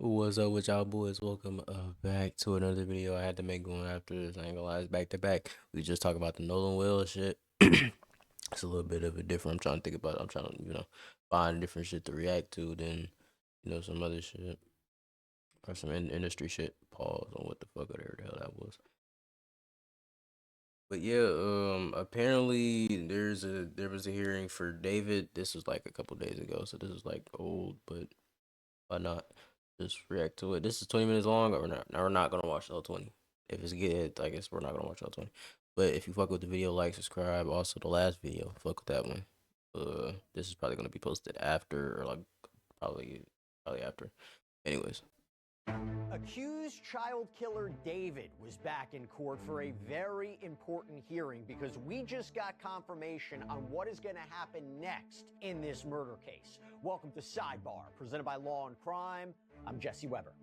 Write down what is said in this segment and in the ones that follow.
What's up with y'all boys? Welcome back to another video. I had to make one after this. I ain't gonna lie, it's back to back. We just talk about the Nolan Wells shit. It's a little bit of a different. I'm trying to think about. I'm trying to find different shit to react to than some other shit or some industry shit. Pause on what the fuck whatever the hell that was. But yeah, apparently there was a hearing for David. This was like a couple days ago, so this is like old, but why not just react to it? This is 20 minutes long, or not? We're not gonna watch all 20. If it's good, I guess we're not gonna watch all 20. But if you fuck with the video, like, subscribe. Also, the last video, fuck with that one. This is probably gonna be posted after, or like probably after. Anyways, Accused child killer David was back in court for a very important hearing because we just got confirmation on what is going to happen next in this murder case. Welcome to Sidebar, presented by Law and Crime. I'm Jesse Weber.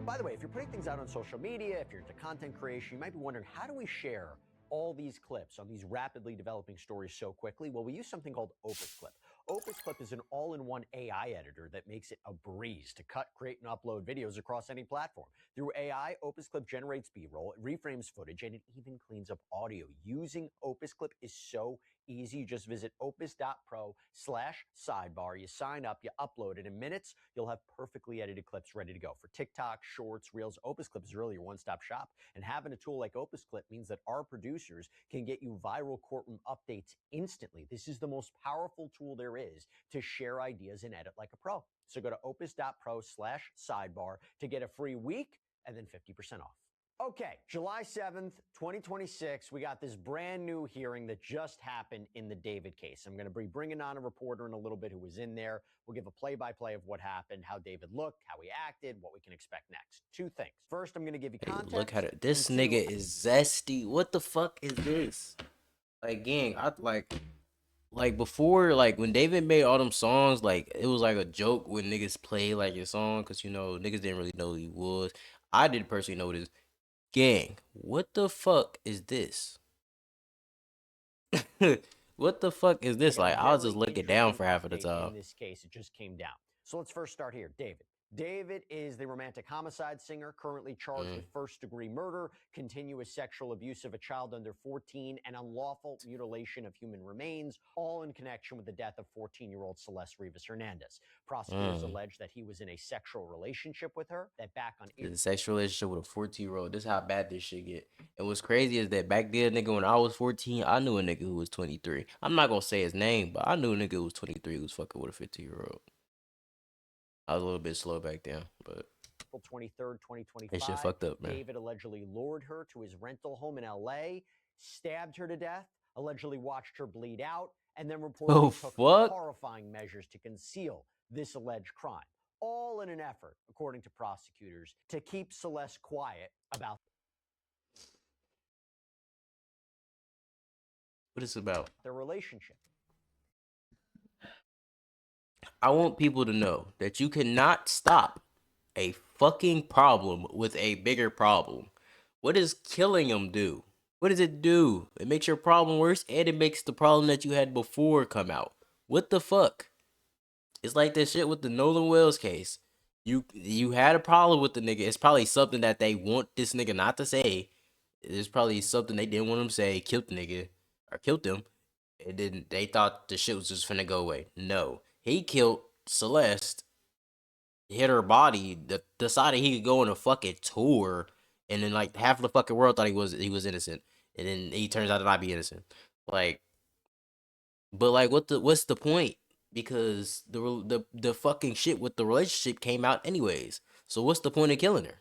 By the way, if you're putting things out on social media, if you're into content creation, you might be wondering, how do we share all these clips on these rapidly developing stories so quickly? Well, we use something called Opus Clip. Opus Clip is an all-in-one AI editor that makes it a breeze to cut, create, and upload videos across any platform. Through AI, Opus Clip generates B-roll, it reframes footage, and it even cleans up audio. Using Opus Clip is so easy. You just visit opus.pro/sidebar. You sign up, you upload it. In minutes, you'll have perfectly edited clips ready to go. For TikTok, Shorts, Reels, Opus Clip is really your one-stop shop. And having a tool like Opus Clip means that our producers can get you viral courtroom updates instantly. This is the most powerful tool there is to share ideas and edit like a pro. So go to opus.pro/sidebar to get a free week and then 50% off. Okay, July 7th, 2026, we got this brand new hearing that just happened in the David case. I'm going to be bringing on a reporter in a little bit who was in there. We'll give a play-by-play of what happened, how David looked, how he acted, what we can expect next. Two things. First, I'm going to give you hey, look context. at it. This And two, nigga is zesty. What the fuck is this? Like, gang, I like before, like when David made all them songs, like it was like a joke when niggas play like your song, cause niggas didn't really know who he was. I did personally know this. Gang, what the fuck is this? What the fuck is this? got a Like, I was very just looking down interesting for half of the update time. in this case. It just came down. So let's first start here. David. David is the romantic homicide singer currently charged with first-degree murder, continuous sexual abuse of a child under 14, and unlawful mutilation of human remains, all in connection with the death of 14-year-old Celeste Rivas Hernandez. Prosecutors allege that he was in a sexual relationship with her, that back on The sexual relationship with a 14-year-old. This is how bad this shit get. And what's crazy is that back then, nigga, when I was 14, I knew a nigga who was 23. I'm not gonna say his name, but I knew a nigga who was 23 who was fucking with a 15-year-old. I was a little bit slow back then, but April 23rd, that shit 2025, fucked up, man. David allegedly lured her to his rental home in LA, stabbed her to death, allegedly watched her bleed out, and then Oh, reportedly took fuck? horrifying measures to conceal this alleged crime. All in an effort, according to prosecutors, to keep Celeste quiet about What is it about? their relationship. I want people to know that you cannot stop a fucking problem with a bigger problem. What does killing him do? What does it do? It makes your problem worse, and it makes the problem that you had before come out. What the fuck? It's like this shit with the Nolan Wells case. You had a problem with the nigga. It's probably something that they want this nigga not to say. It's probably something they didn't want him to say. Killed the nigga or killed him. And then they thought the shit was just finna go away. No, he killed Celeste, hit her body, decided he could go on a fucking tour, and then like half of the fucking world thought he was innocent, and then he turns out to not be innocent. Like, but like, what's the point? Because the fucking shit with the relationship came out anyways. So what's the point of killing her?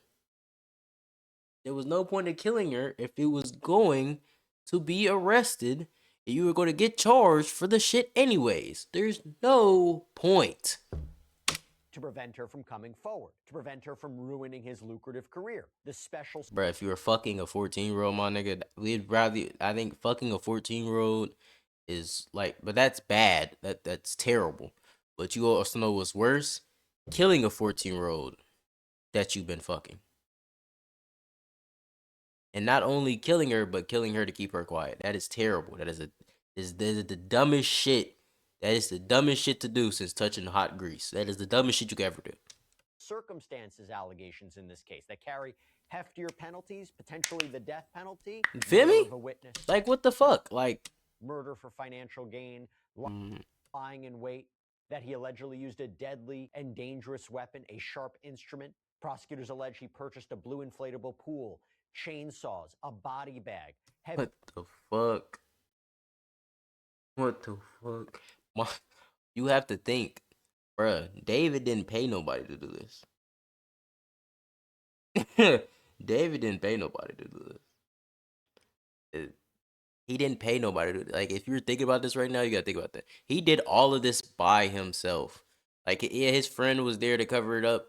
There was no point in killing her if it was going to be arrested and you were going to get charged for the shit anyways. There's no point. To prevent her from coming forward, to prevent her from ruining his lucrative career. The special Bruh, if you were fucking a 14-year-old, my nigga, we'd rather, I think fucking a 14-year-old is like, but that's bad. That's terrible. But you also know what's worse? Killing a 14-year-old that you've been fucking. And not only killing her, but killing her to keep her quiet. That is terrible. That is the dumbest shit That is the dumbest shit to do since touching hot grease. That is the dumbest shit you could ever do. Circumstances allegations in this case that carry heftier penalties, potentially the death penalty, You feel murder me? of a witness, Like, what the fuck? Like, murder for financial gain, lying in wait, that he allegedly used a deadly and dangerous weapon, a sharp instrument. Prosecutors allege he purchased a blue inflatable pool, chainsaws, a body bag. what the fuck? What the fuck? You have to think, bruh. David didn't pay nobody to do this. David didn't pay nobody to do this. He didn't pay nobody to, like, if you're thinking about this right now, you gotta think about that. He did all of this by himself. Like, yeah, his friend was there to cover it up.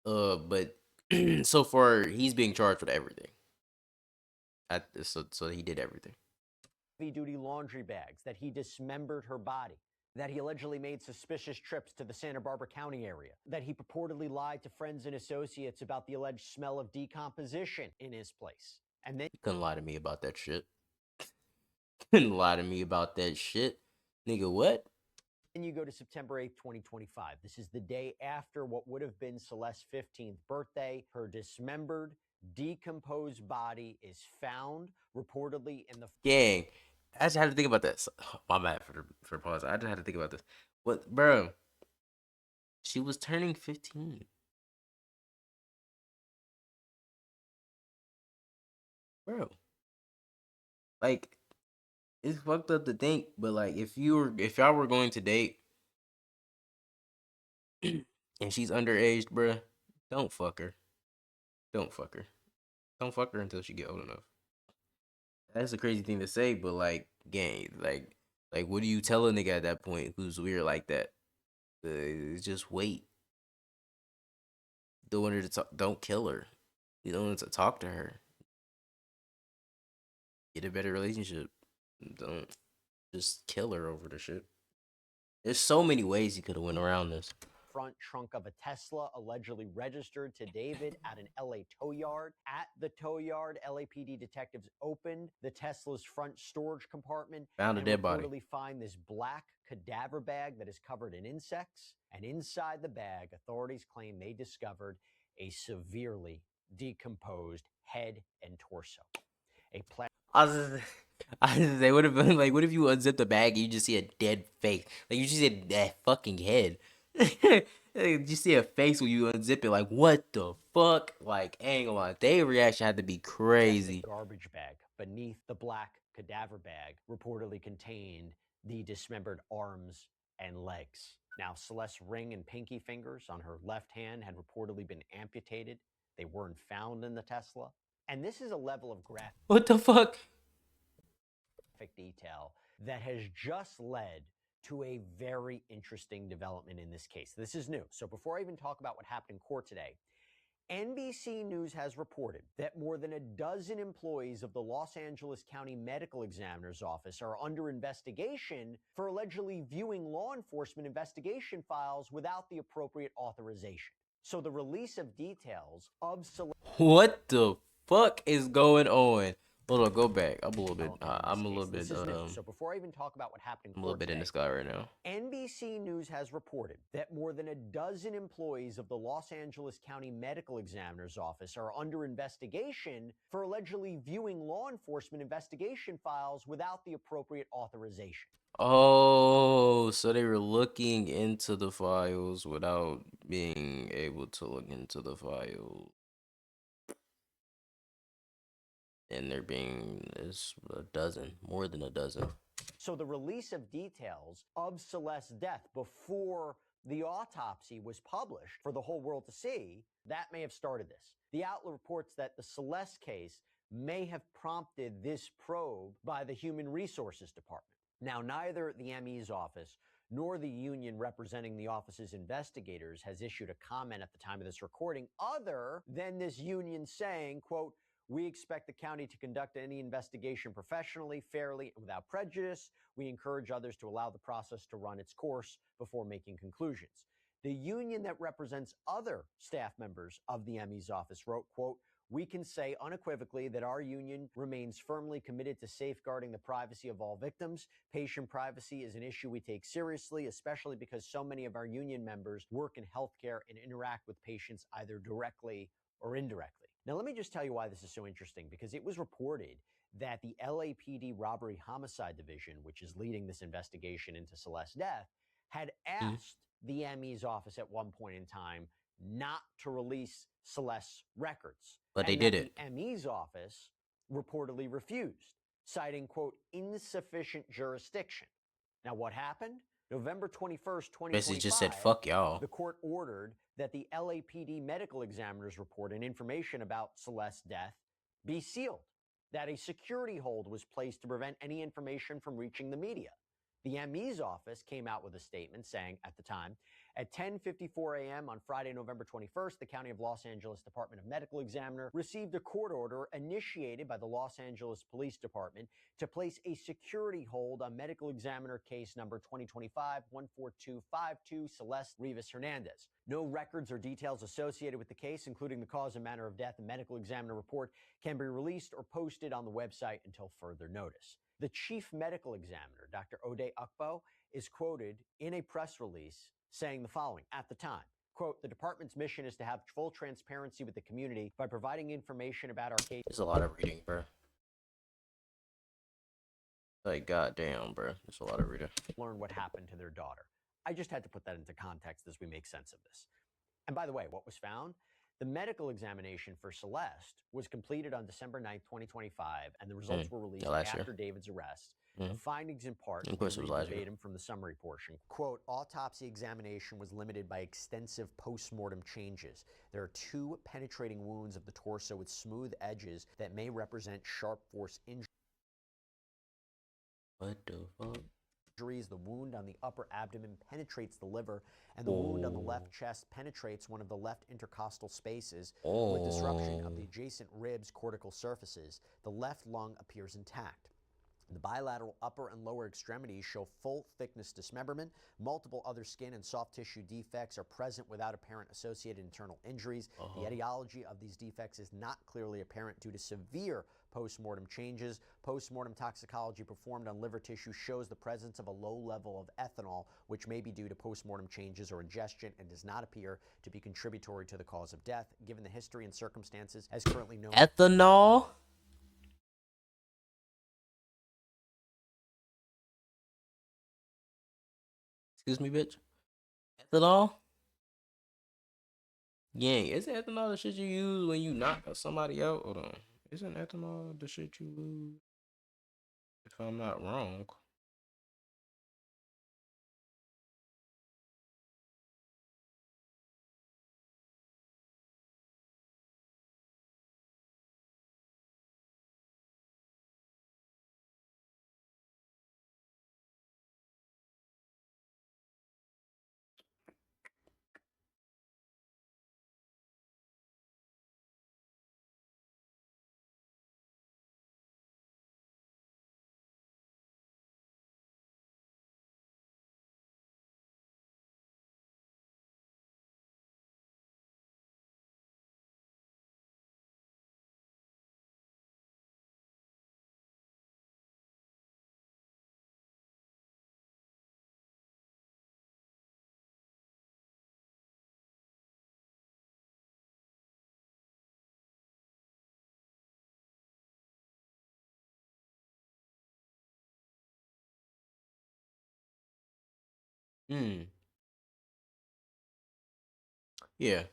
But so far he's being charged with everything. So he did everything. Heavy-duty laundry bags, that he dismembered her body, that he allegedly made suspicious trips to the Santa Barbara County area, that he purportedly lied to friends and associates about the alleged smell of decomposition in his place. And then You couldn't lie to me about that shit. Couldn't lie to me about that shit. Nigga, what? you go to September 8th, 2025. This is the day after what would have been Celeste's 15th birthday. Her dismembered, decomposed body is found, reportedly in the... Gang. I just had to think about this. My bad for pause. I just had to think about this. What, bro? She was turning 15. Bro. Like, it's fucked up to think, but like, if y'all were going to date and she's underage, bro, don't fuck her. Don't fuck her. Don't fuck her until she get old enough. That's a crazy thing to say, but like, gang, like, what do you tell a nigga at that point who's weird like that? Just wait. Don't want her to talk. Don't kill her. You don't want to talk to her. Get a better relationship. Don't just kill her over the shit. There's so many ways you could have went around this. front trunk of a Tesla allegedly registered to David at an LA tow yard. At the tow yard, LAPD detectives opened the Tesla's front storage compartment Found a and dead body. reportedly find this black cadaver bag that is covered in insects. And inside the bag, authorities claim they discovered a severely decomposed head and torso. I was say, what if you unzip the bag and you just see a dead face? Like, you just see that fucking head. You see a face when you unzip it. Like, what the fuck? Like, I ain't gonna lie, their reaction had to be crazy. Garbage bag beneath the black cadaver bag reportedly contained the dismembered arms and legs. Now, Celeste's ring and pinky fingers on her left hand had reportedly been amputated. They weren't found in the Tesla. And this is a level of What the fuck? detail that has just led to a very interesting development in this case. This is new. So before I even talk about what happened in court today, NBC News has reported that more than a dozen employees of the Los Angeles County Medical Examiner's Office are under investigation for allegedly viewing law enforcement investigation files without the appropriate authorization. So the release of details of What the fuck is going on? Hold on, go back. I'm a little bit. So before I even talk about what happened, I'm a little bit in the sky right now. NBC News has reported that more than a dozen employees of the Los Angeles County Medical Examiner's Office are under investigation for allegedly viewing law enforcement investigation files without the appropriate authorization. Oh, so they were looking into the files without being able to look into the files. And there being a dozen, more than a dozen. So the release of details of Celeste's death before the autopsy was published for the whole world to see, that may have started this. The outlet reports that the Celeste case may have prompted this probe by the Human Resources Department. Now, neither the ME's office nor the union representing the office's investigators has issued a comment at the time of this recording, other than this union saying, quote, "We expect the county to conduct any investigation professionally, fairly, and without prejudice. We encourage others to allow the process to run its course before making conclusions." The union that represents other staff members of the ME's office wrote, quote, we can say unequivocally that our union remains firmly committed to safeguarding the privacy of all victims. Patient privacy is an issue we take seriously, especially because so many of our union members work in healthcare and interact with patients either directly or indirectly. Now, let me just tell you why this is so interesting, because it was reported that the LAPD Robbery Homicide Division, which is leading this investigation into Celeste's death, had asked the ME's office at one point in time not to release Celeste's records. But they did it. The ME's office reportedly refused, citing, quote, insufficient jurisdiction. Now, what happened? November 21st, 2025, Basically just said, fuck y'all. the court ordered that the LAPD medical examiner's report and information about Celeste's death be sealed, that a security hold was placed to prevent any information from reaching the media. The ME's office came out with a statement saying, at the time, at 10:54 a.m. on Friday, November 21st, the County of Los Angeles Department of Medical Examiner received a court order initiated by the Los Angeles Police Department to place a security hold on medical examiner case number 2025-14252, Celeste Rivas Hernandez. No records or details associated with the case, including the cause and manner of death and medical examiner report, can be released or posted on the website until further notice. The chief medical examiner, Dr. Ode Ukbo, is quoted in a press release saying the following at the time. Quote, the department's mission is to have full transparency with the community by providing information about our case. There's a lot of reading, bro. Like, goddamn, bro. There's a lot of reading. Learn what happened to their daughter. I just had to put that into context as we make sense of this. And by the way, what was found? The medical examination for Celeste was completed on December 9th, 2025, and the results were released after David's arrest. The findings in part, of course it was last year, verbatim from the summary portion. Quote, autopsy examination was limited by extensive post-mortem changes. There are 2 penetrating wounds of the torso with smooth edges that may represent sharp force injuries. What the fuck? The wound on the upper abdomen penetrates the liver, and the wound on the left chest penetrates one of the left intercostal spaces with disruption of the adjacent ribs' cortical surfaces. The left lung appears intact. The bilateral upper and lower extremities show full thickness dismemberment. Multiple other skin and soft tissue defects are present without apparent associated internal injuries. The etiology of these defects is not clearly apparent due to severe post-mortem changes. Post-mortem toxicology performed on liver tissue shows the presence of a low level of ethanol, which may be due to post-mortem changes or ingestion, and does not appear to be contributory to the cause of death, given the history and circumstances as currently known. Ethanol? Excuse me, bitch. Ethanol? Yeah, isn't ethanol the shit you use when you knock somebody out? Hold on. Isn't ethanol the shit you use? If I'm not wrong. Yeah.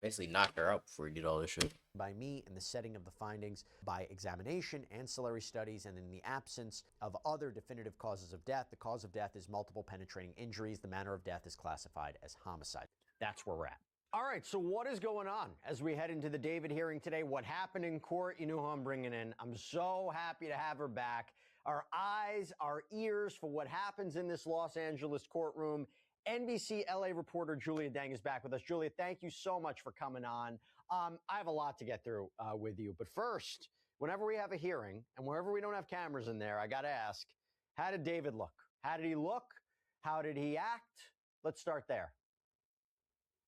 Basically knocked her out before he did all this shit. By me in the setting of the findings by examination, ancillary studies, and in the absence of other definitive causes of death. The cause of death is multiple penetrating injuries. The manner of death is classified as homicide. That's where we're at. All right, so what is going on as we head into the David hearing today? What happened in court? You know who I'm bringing in. I'm so happy to have her back. Our eyes, our ears for what happens in this Los Angeles courtroom. NBC LA reporter Julia Deng is back with us. Julia, thank you so much for coming on. I have a lot to get through with you. But first, whenever we have a hearing and wherever we don't have cameras in there, I got to ask, how did David look? How did he look? How did he act? Let's start there.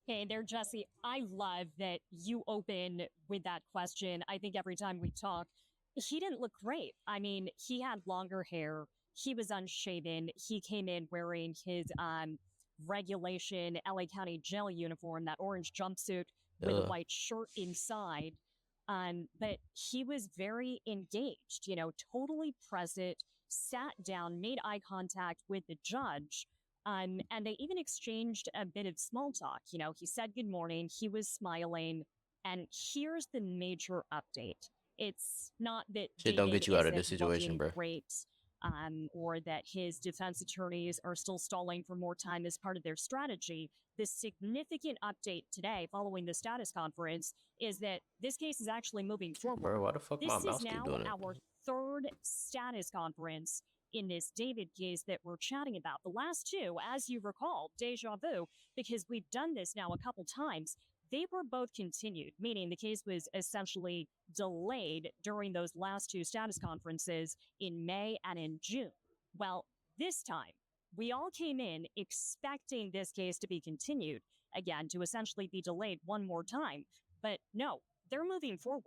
Hey there, Jesse. I love that you open with that question. I think every time we talk, he didn't look great. I mean, he had longer hair. He was unshaven. He came in wearing his regulation LA County jail uniform, that orange jumpsuit with a white shirt inside. But he was very engaged, totally present, sat down, made eye contact with the judge, and they even exchanged a bit of small talk. He said good morning, he was smiling. And here's the major update: it's not that Shit don't David get you out of isn't this situation, looking bro. great, or that his defense attorneys are still stalling for more time as part of their strategy. The significant update today, following the status conference, is that this case is actually moving forward. Bro, why the fuck my This is mouse keep now doing it? our third status conference in this David case that we're chatting about. The last two, as you recall, deja vu, because we've done this now a couple times. They were both continued, meaning the case was essentially delayed during those last two status conferences in May and in June. Well, this time, we all came in expecting this case to be continued, again, to essentially be delayed one more time. But no, they're moving forward.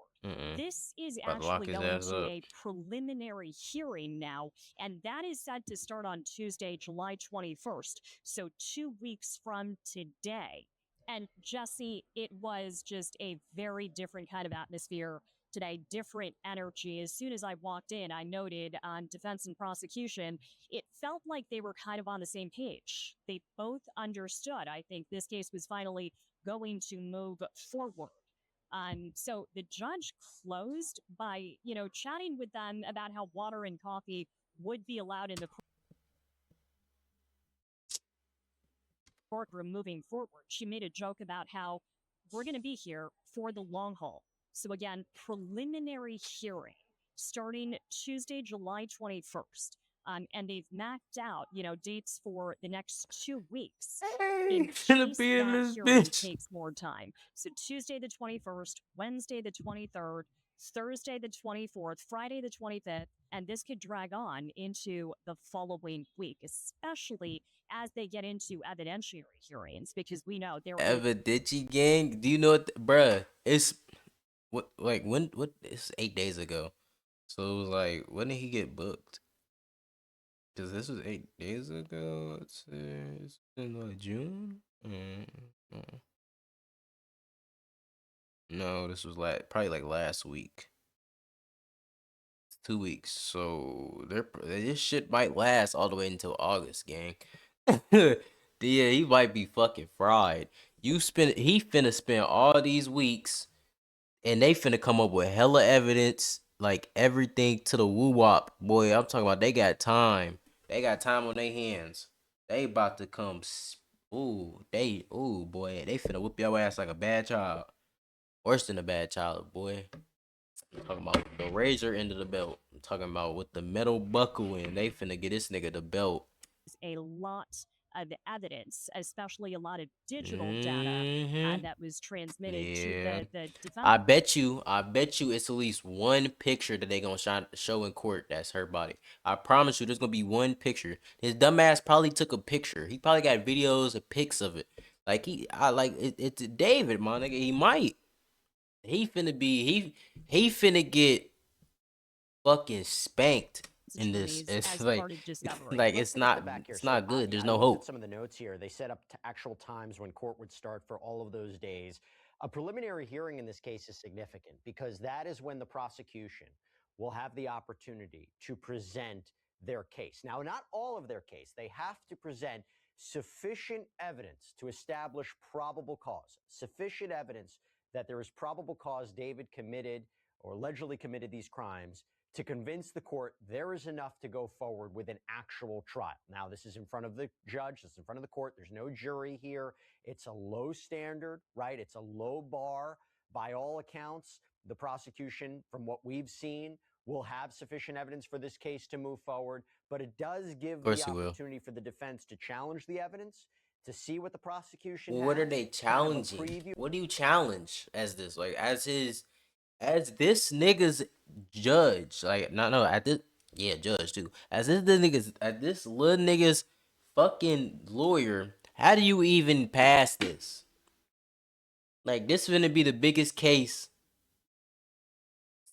This is About to lock actually his going ass to up. a preliminary hearing now, and that is set to start on Tuesday, July 21st. So 2 weeks from today. And Jesse, it was just a very different kind of atmosphere today, different energy. As soon as I walked in, I noted on defense and prosecution, it felt like they were kind of on the same page. They both understood. I think this case was finally going to move forward. So the judge closed by, chatting with them about how water and coffee would be allowed in the courtroom moving forward. She made a joke about how we're going to be here for the long haul. So again, preliminary hearing starting Tuesday, July 21st. And they've mapped out, dates for the next 2 weeks in Gonna case be in that this hearing bitch. takes more time. So Tuesday the 21st, Wednesday the 23rd, Thursday the 24th, Friday the 25th, and this could drag on into the following week, especially as they get into evidentiary hearings, because we know there is Evidentiary gang. Do you know what, bruh? It's what like when what? It's 8 days ago. So it was like, when did he get booked? Because this was 8 days ago. Let's see, it's in like June. Mm. No, this was like probably like last week. 2 weeks. So this shit might last all the way until August, gang. Yeah, he might be fucking fried. He finna spend all these weeks, and they finna come up with hella evidence, like everything to the woo wop. Boy, I'm talking about they got time. They got time on their hands. They about to come. Ooh, boy, they finna whip your ass like a bad child. Worse than a bad child, boy. I'm talking about the razor end of the belt. I'm talking about with the metal buckle in. They finna get this nigga the belt. a lot of evidence, especially a lot of digital data Mm-hmm. that was transmitted to Yeah. the defense. I bet you it's at least one picture that they gonna show in court that's her body. I promise you there's gonna be one picture. His dumbass probably took a picture. He probably got videos and pics of it. Like it's David, my nigga. He might. He finna get fucking spanked in this. Attorneys It's as like part of discovery. like Let's it's take a not step back here. it's So not good. There's I no looked at hope. some of the notes here. They set up actual times when court would start for all of those days. A preliminary hearing in this case is significant because that is when the prosecution will have the opportunity to present their case. Now, not all of their case. They have to present sufficient evidence to establish probable cause, sufficient evidence that there is probable cause David committed or allegedly committed these crimes to convince the court there is enough to go forward with an actual trial. Now, this is in front of the judge, this is in front of the court. There's no jury here. It's a low standard, right? It's a low bar. By all accounts, the prosecution, from what we've seen, will have sufficient evidence for this case to move forward, but it does give Of the course he will. opportunity for the defense to challenge the evidence, to see what the prosecution Well, what are has, they kind of a challenging? preview. What do you challenge as this? Like as this nigga's judge. Like no at this judge too. As this little nigga's fucking lawyer, how do you even pass this? Like, this finna be the biggest case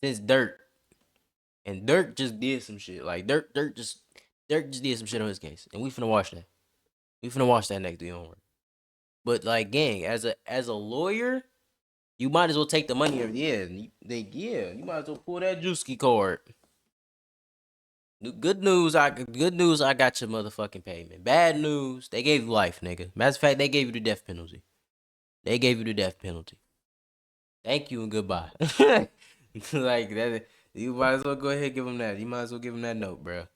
since Dirk. And Dirk just did some shit. Like, Dirk just did some shit on his case. And we finna watch that. We finna watch that next video homework. But, like, gang, as a lawyer, you might as well take the money. You might as well pull that Juicy card. Good news, I got your motherfucking payment. Bad news, they gave you life, nigga. Matter of fact, they gave you the death penalty. Thank you and goodbye. Like that, you might as well go ahead and give him that. You might as well give him that note, bro.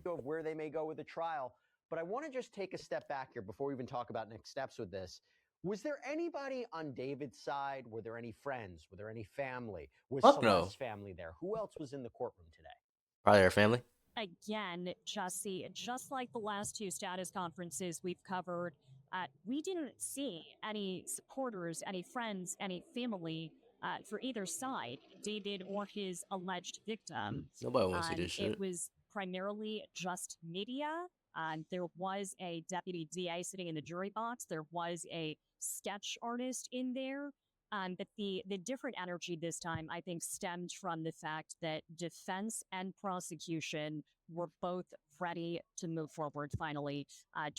Of where they may go with the trial. But I want to just take a step back here before we even talk about next steps with this. Was there anybody on David's side? Were there any friends? Were there any family? Was Fuck Celeste's no. family there? Who else was in the courtroom today? Probably her family. Again, Jesse, just like the last two status conferences we've covered, we didn't see any supporters, any friends, any family for either side, David or his alleged victim. Nobody wants to see this shit. It was primarily just media. There was a deputy DA sitting in the jury box. There was a sketch artist in there. But the different energy this time, I think, stemmed from the fact that defense and prosecution were both ready to move forward finally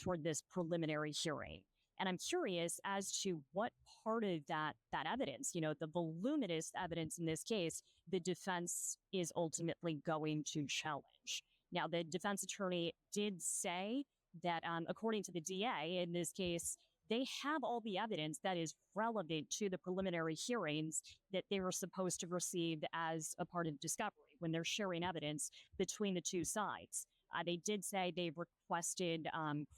toward this preliminary hearing. And I'm curious as to what part of that evidence, the voluminous evidence in this case, the defense is ultimately going to challenge. Now, the defense attorney did say that, according to the DA, in this case, they have all the evidence that is relevant to the preliminary hearings that they were supposed to receive as a part of discovery when they're sharing evidence between the two sides. They did say they requested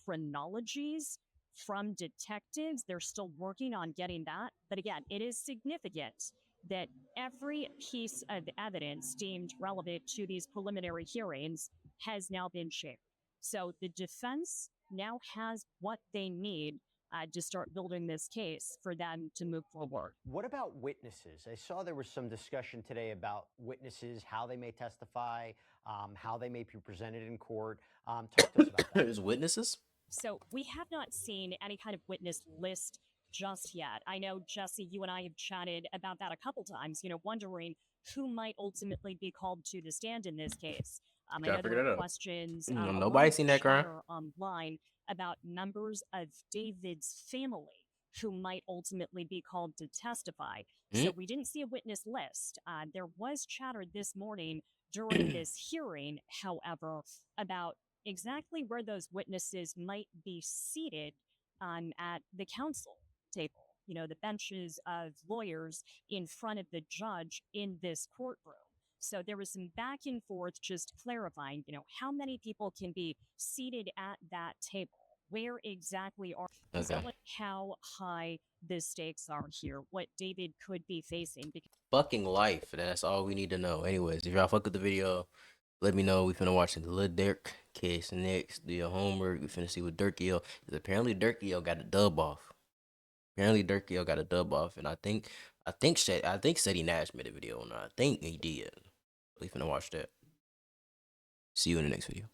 chronologies from detectives. They're still working on getting that. But again, it is significant that every piece of evidence deemed relevant to these preliminary hearings has now been shared. So the defense now has what they need to start building this case for them to move forward. What about witnesses? I saw there was some discussion today about witnesses, how they may testify, how they may be presented in court. Talk to us about that. There's witnesses? So we have not seen any kind of witness list just yet. I know, Jesse, you and I have chatted about that a couple times, wondering who might ultimately be called to the stand in this case. I know there are questions. Nobody's seen that crime online about members of David's family who might ultimately be called to testify. So we didn't see a witness list. There was chatter this morning during this hearing, however, about exactly where those witnesses might be seated at the counsel table, the benches of lawyers in front of the judge in this courtroom. So there was some back and forth just clarifying, how many people can be seated at that table. Where exactly are how high the stakes are here, what David could be facing. Fucking life. That's all we need to know. Anyways, if y'all fuck with the video, let me know. We finna watch the Lil Dirk case next. Do your homework. We finna see what Dirkio. Apparently Dirkio got a dub off. And I think Seti Nash made a video on that. I think he did. We finna watch that. See you in the next video.